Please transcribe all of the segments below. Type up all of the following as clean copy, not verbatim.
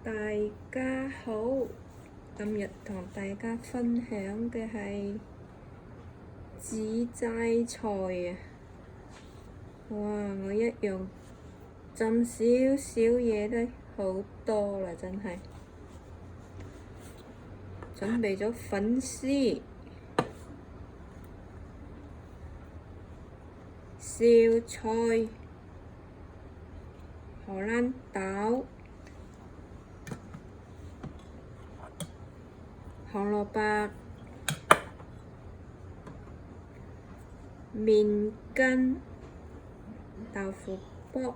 大家好，今日同大家分享嘅係紫齋菜啊！哇，我一樣浸少少嘢都好多啦，真係。準備咗粉絲、燒菜、荷蘭豆、紅蘿蔔、麵筋、豆腐卜，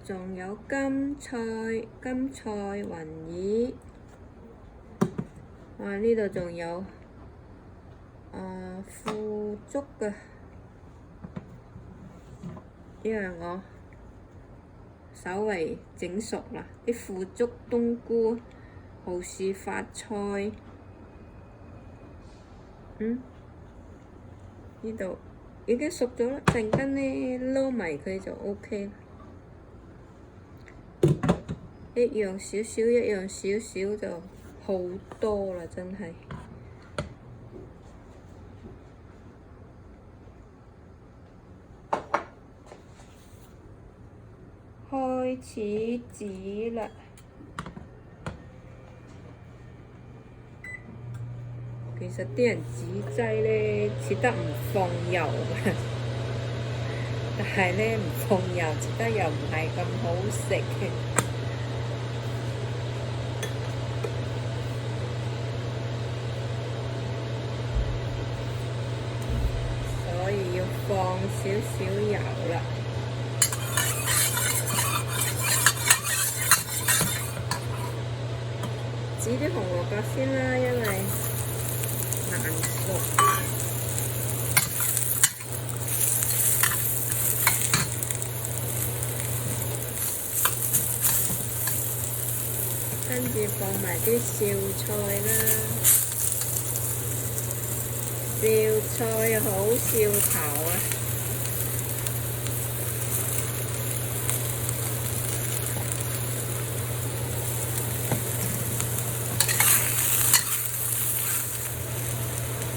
仲有金菜雲耳。哇！呢度仲有腐竹嘅，因為我稍微整熟啦，啲腐竹、冬菇、蠔豉發菜。呢度已經熟咗啦，陣間呢撈埋佢就 OK 啦。一樣少少，一樣少少就好多啦，真係。開始煮啦！其實啲人煮齋咧切得唔放油嘅，但係咧唔放油切得又唔係咁好食嘅，所以要放少少油啦。煮啲紅蘿蔔先啦，因為難熟。跟住放埋啲燒菜啦，燒菜好燒頭啊！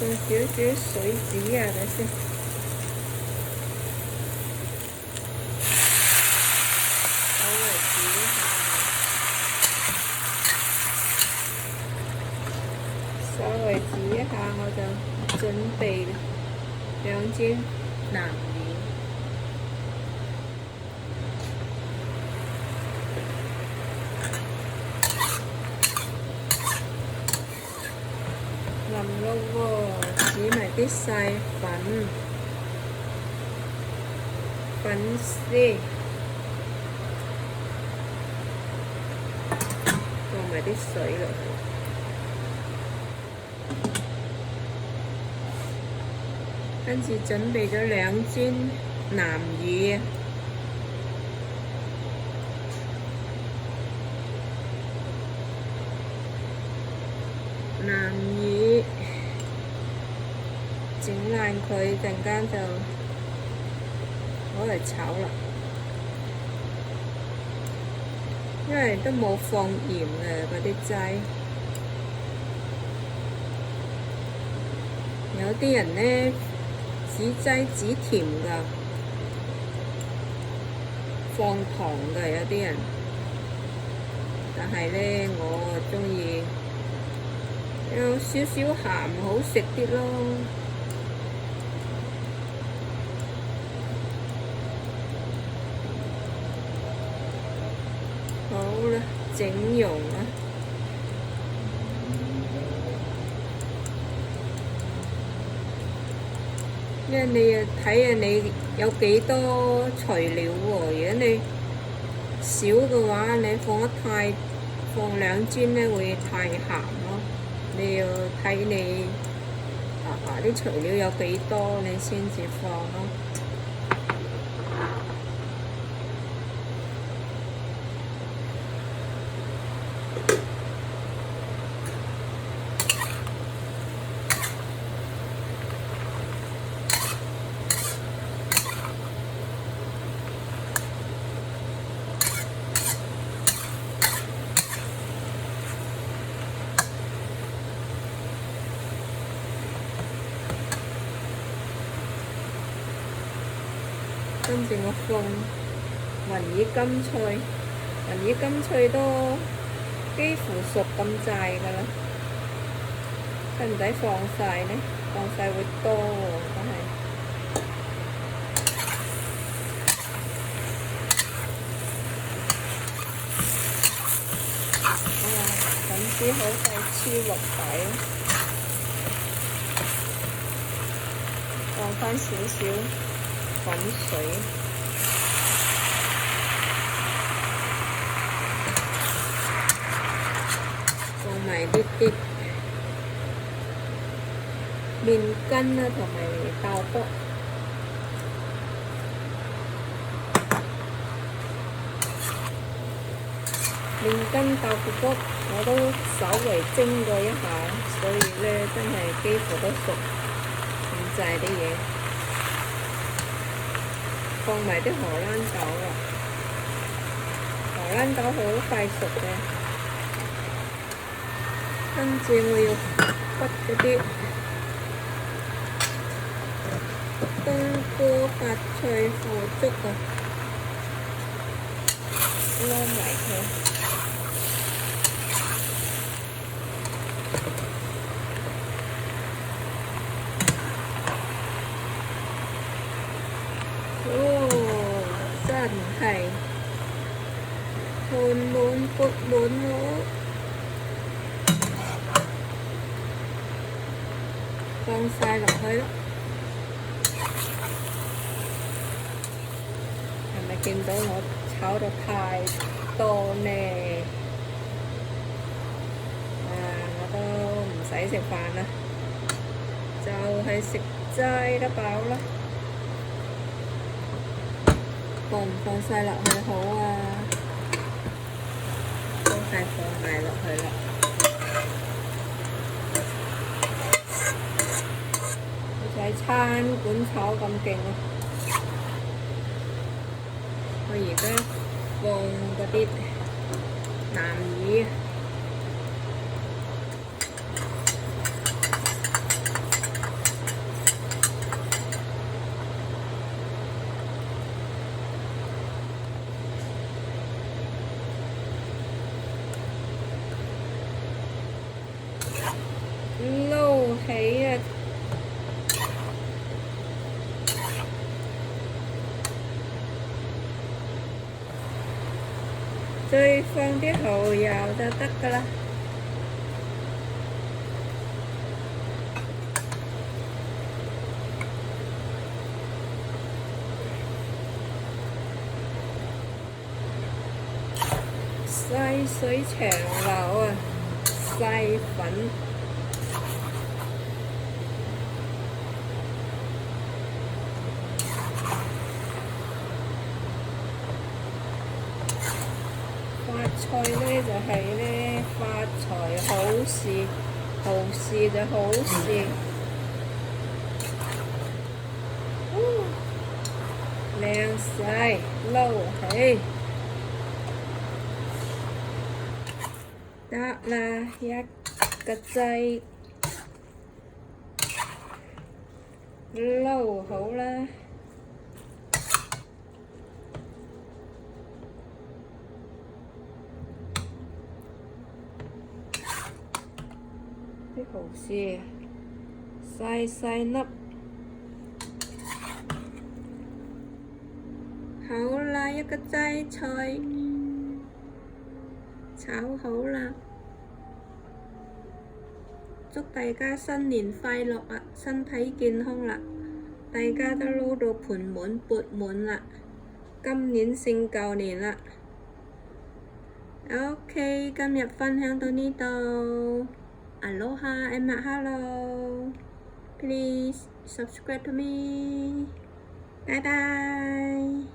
用少少水煮啊，睇先。稍微煮一下，我就準備兩支南乳。淋咯喎，煮埋啲細粉絲，放埋啲水落去。跟住準備咗兩樽南乳，南乳整爛佢，陣間就攞嚟炒啦。因為都冇放鹽嘅嗰啲齋，有啲人呢煮齋煮甜㗎，放糖㗎有啲人，但係呢我鍾意有少少鹹，好食啲咯。好啦，整容啦！因為你要睇下你有幾多材料喎，如果你少嘅話，你放兩樽呢會太鹹咯。你要睇你啲材料有幾多，你先至放咯。跟住我放雲耳金脆，雲耳金脆都幾乎熟咁滯㗎啦，使唔使放晒呢？放晒會多喎，真係。粉絲好快黐落底，放返少少粉水，放埋啲麵筋啦，同埋豆卜。麵筋豆腐卜我都稍微蒸過一下，所以呢真係幾乎都熟咁滯啲嘢。放埋啲荷蘭豆啊，荷蘭豆好快熟嘅。跟住我要畢嗰啲冬菇發脆腐竹啊，撈埋佢。真係滿滿缽滿喎，放晒落去啦。係咪見到我炒得太多呢？我都唔使食飯啦，就係食齋得飽啦。放唔放晒落去好啊？都係放埋落去啦。好似喺餐館炒咁勁啊！我而家放嗰啲南魚。撈起啊！再放啲蠔油就得㗎啦。細水長流啊！細粉。發菜呢就係呢，發財好事，好事就好事。靚晒，撈起，得啦，一個掣，撈好啦。啲蠔豉細細粒，好啦，一個齋菜炒好啦，祝大家新年快樂啊，身體健康啦，大家都撈到盆滿缽滿啦，今年勝舊年啦。OK， 今日分享到呢度。Aloha and mahalo. Please subscribe to me. Bye bye.